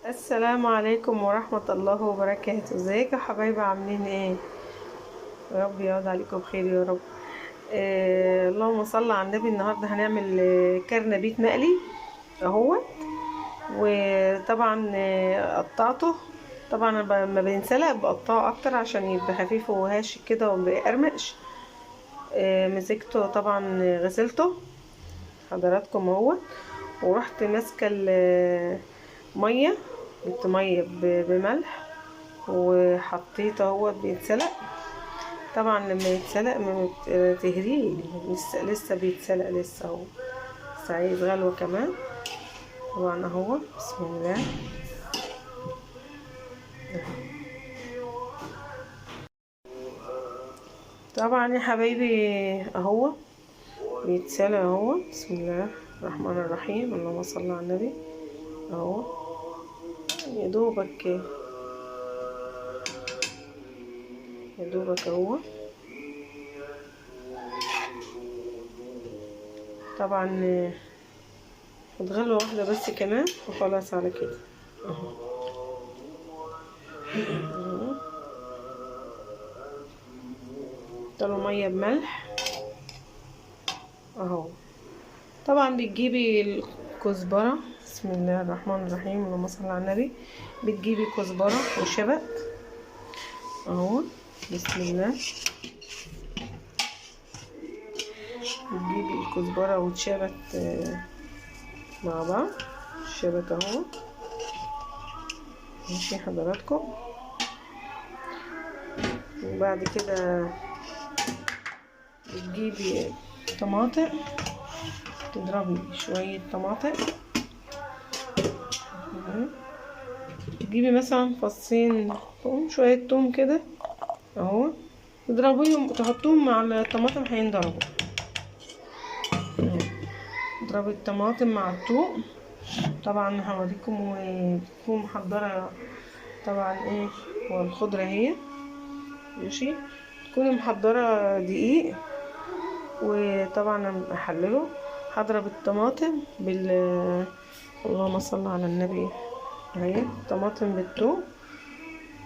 السلام عليكم ورحمة الله وبركاته. ازيكم يا حبايبي، عاملين ايه؟ يا رب يعود عليكم بخير يا رب. اللهم صل على النبي. النهارده هنعمل كرنبيت مقلي اهو. وطبعا قطعته. طبعا أنا لما بينسلق بقطعه اكتر عشان يبقى خفيف وهش كده ومبيقرمش. مسكته طبعا، غسلته حضراتكم اهو. ورحت ماسكه ميه، جبت ميه بملح وحطيته اهو بيتسلق. طبعا لما يتسلق ما تهريه، لسه بيتسلق لسه اهو، بس عايز غلوه كمان. طبعا اهو بسم الله. طبعا يا حبايبي اهو بيتسلق اهو. بسم الله الرحمن الرحيم، اللهم صل على النبي. اهو يا دوبك يا دوبك اهو. طبعا غلوة واحدة بس كمان وخلاص على كده. اهو طلوا مية بملح اهو. طبعا بتجيبي الكزبرة، بسم الله الرحمن الرحيم، اللهم صل على النبي. بتجيبي كزبرة وشبت اهو، بسم الله. بتجيبي الكزبرة والشبت مع بعض. الشبت اهو ماشي حضراتكم. وبعد كده بتجيبي طماطم، تضربي شوية طماطم اهو. تجيبي مثلا فصين توم، شوية توم كده اهو، تضربيهم تحطوهم مع الطماطم هينضربوا. اضربي الطماطم مع الثوم. طبعا هوريكم وتكون محضرة طبعا ايه والخضرة اهي ماشي. تكوني محضرة دقيق، وطبعا احلله. هضرب الطماطم اللهم صل على النبي اهي، طماطم بالثوم.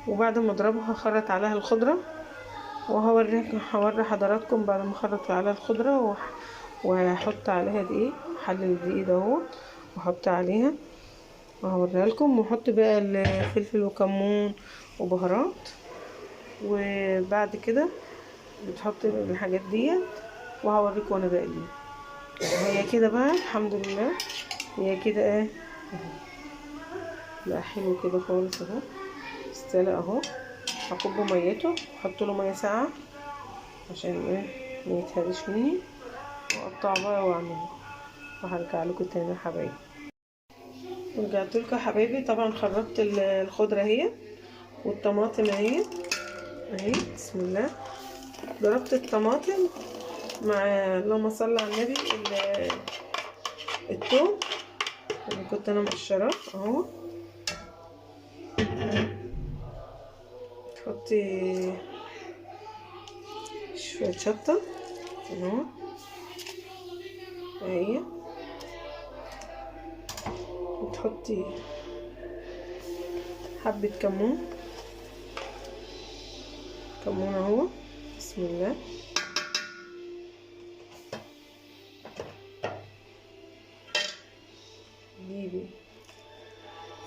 وبعد ما اضربها هخرط عليها الخضرة، هوري حضراتكم بعد ما اخرط عليها الخضرة وهحط عليها دقيق. حلل الدقيق ده اهو واحط عليها وهوريها لكم. واحط بقى الفلفل وكمون وبهارات. وبعد كده بتحط الحاجات ديت وهوريكم وانا بقلي. هي كده بقى الحمد لله. هي كده ايه بقى حلو كده خالص اهو، استلق اهو. هكب ميته، احط له ميه ساقعه عشان ايه ما يتهرش مني. واقطع بقى واعمله وهرجع لكم تاني يا حبايبي. رجعت لكم يا حبايبي. طبعا خرجت الخضره اهي والطماطم اهي اهي، بسم الله. ضربت الطماطم مع اللهم صل على النبي الثوم اللي كنت انا مقشراه اهو. تحطي شويه شطه اهو اهي. وتحطي حبه كمون اهو، بسم الله. جيبي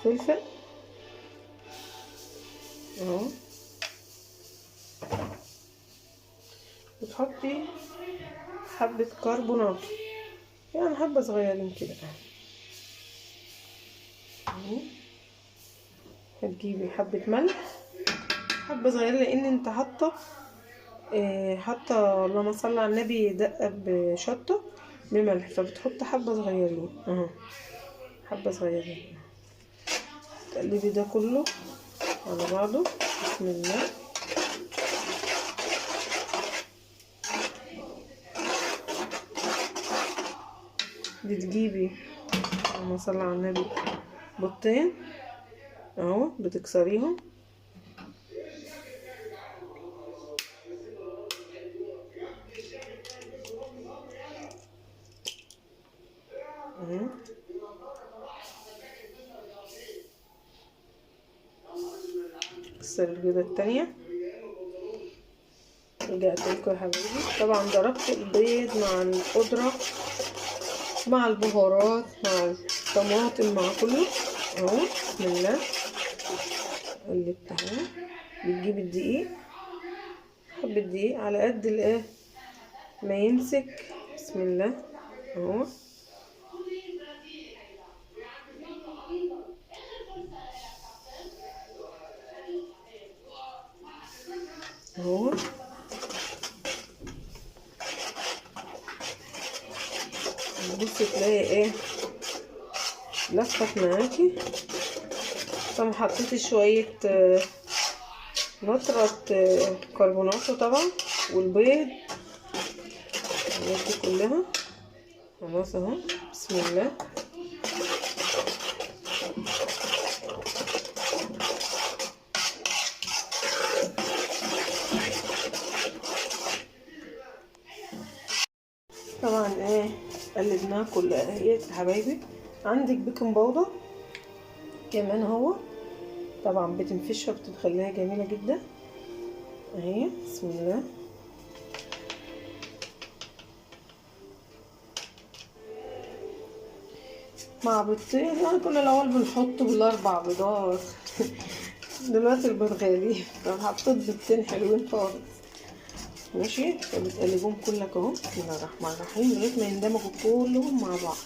فلفل اهو. وتحطي حبة كربونات، يعني حبة صغيرين كده اهو. هتجيبي حبة ملح، حبة صغيرة لان انت حاطة اللهم صل على النبي دقة بشطة بملح، فبتحط حبة صغيرين اهو، حبة صغيرين. تقلبي ده كله على بعضه، بسم الله. بتجيبي اللهم صل على النبي بيضتين اهو، بتكسريهم اهو. هكسر البيضة التانية. رجعت لكم يا حبايبي. طبعا ضربت البيض مع الخضرة مع البهارات مع الطماطم مع كله اهو. بسم الله. قلبت اهو. بتجيب الدقيق، حبة دقيق على قد الايه ما يمسك. بسم الله اهو. اهو بصي تلاقي ايه لفت معاكي. طبعا حطيت شوية نطرة كربوناتو طبعا والبيض الحاجات دي كلها. خلاص اهو. بسم الله. طبعا ايه قلبناها كلها اهي يا حبايبي. عندك بيكنج باودر كمان اهو، طبعا بتنفشها بتخليها جميله جدا اهي. بسم الله. مع بيضتين، يعني كنا الاول بنحط بالاربع بيضات دلوقتي البيض غالي فحطيت بيضتين حلوين خالص. ماشي. فبتقلبهم كلك اهو. بسم الله الرحمن الرحيم لغايه ما يندمجوا كلهم مع بعض.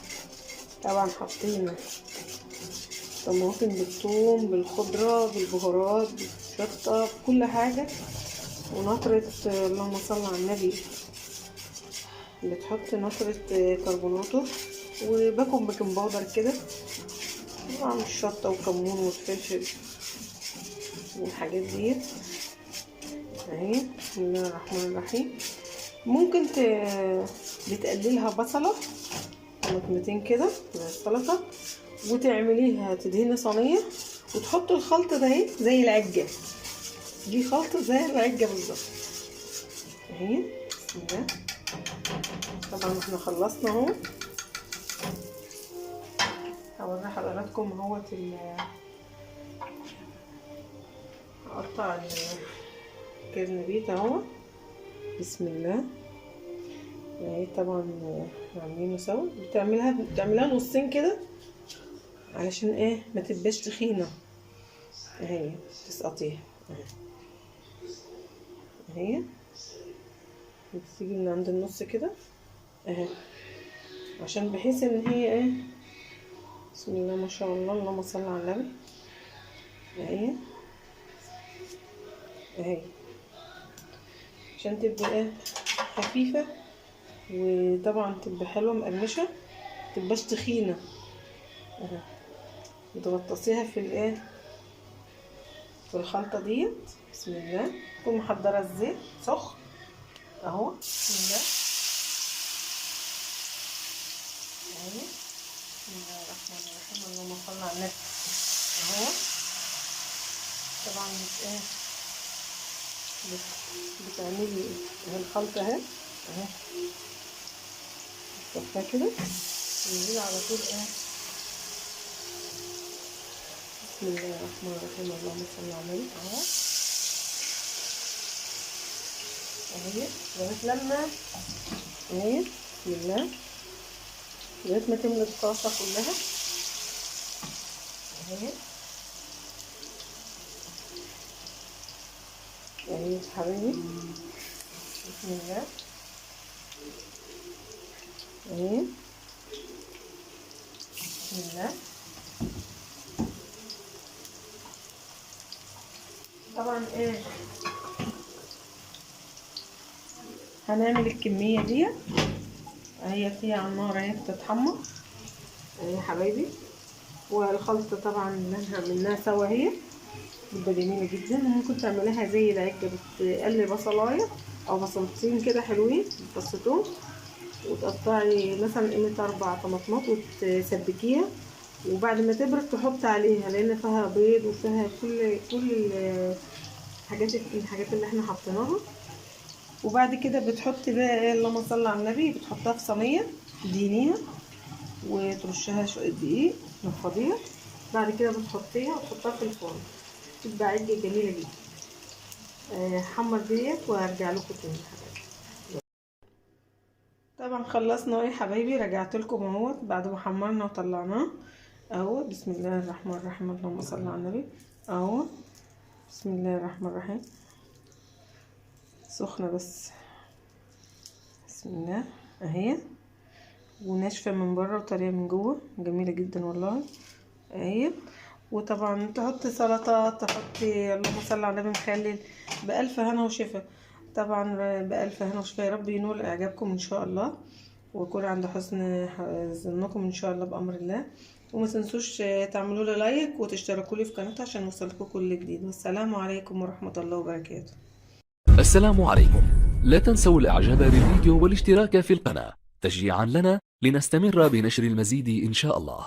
طبعا حطينا طماطم بالثوم بالخضره بالبهارات بالشطه بكل حاجه ونطره. اللهم صل على النبي. بتحط نطره كربوناتو وباكم بيكنج باودر كده طبعا الشطه وكمون والفلفل والحاجات ديت اهي. بسم الله الرحمن الرحيم. ممكن بتقللها بصله طماطمتين كده من السلطه وتعمليها تدهني صينيه وتحطي الخلطه ده اهي زي العجه. دي خلطه زي العجه بالظبط اهي. بسم الله. طبعا احنا خلصنا اهو. هوري حضراتكم اهوت هقطع الكرنبيت اهو. بسم الله اهي. طبعا عاملينه سوا. بتعملها نصين كده علشان ايه ما تبقاش تخينه اهي. تسقطيها اهي. بتيجي من عند النص كده اهي عشان بحيث ان هي ايه. بسم الله ما شاء الله اللهم صل على النبي اهي اهي عشان تبقى ايه خفيفه وطبعا تبقى حلوه مقرمشه متبقاش تخينه اهي. بتغطسيها في الايه في الخلطه ديت. بسم الله. تكون محضره الزيت سخن اهو. بسم الله اهي. بسم الله الرحمن الرحيم اللهم صل على النبي اهو. طبعا بتعملي الخلطه اهي اهي. تحطها كده ونزيد على طول ايه. بسم الله الرحمن الرحيم اللهم صل على النبي اهو اهي. لغايه لما اهي. بسم الله لغايه ما تملى الطاسه كلها اهي اهي حبيبي. بسم الله اهي. بسم الله. طبعا ايه هنعمل الكميه دي هي فيها على النار اهي بتتحمر اهي يا حبايبي. والخلطه طبعا اللي احنا عملناها سوا اهي بتبقى جميله جدا. وممكن تعمليها زي العجه بتقلي بصلايه او بصلتين كده حلوين بفصتهم وتقطعي مثلا قيمه 4 طماطمات وتسبكيها وبعد ما تبرد تحط عليها لان فيها بيض وفيها كل الحاجات اللي احنا حطيناها. وبعد كده بتحطي بقى ايه اللهم صل على النبي. بتحطها في صينيه تدينيها وترشها شويه دقيق تنفضيها. بعد كده بتحطيها وتحطها في الفرن تبقى عجة جميلة جدا. حمر ديت وهرجع لكم تاني يا حبايبي. طبعا خلصنا يا حبايبي، رجعت لكم اهوت بعد ما حمرنا وطلعناه اهو. بسم الله الرحمن الرحيم، اللهم صل على النبي. اهو بسم الله الرحمن الرحيم، سخنه بس. بسم الله اهي، وناشفه من بره وطريه من جوه، جميله جدا والله اهي. وطبعا تحطي سلطه، تحطي اللهم صل على النبي مخلل، بألف هنا وشفا. طبعا بألف هنا وشفا، يا رب ينول اعجابكم ان شاء الله، ويكون عند حسن ظنكم ان شاء الله بامر الله. وما تنسوش تعملوا لي لايك وتشتركوا لي في قناتي عشان يوصلكم كل جديد. والسلام عليكم ورحمه الله وبركاته. السلام عليكم. لا تنسوا الاعجاب بالفيديو والاشتراك في القناة تشجيعا لنا لنستمر بنشر المزيد ان شاء الله.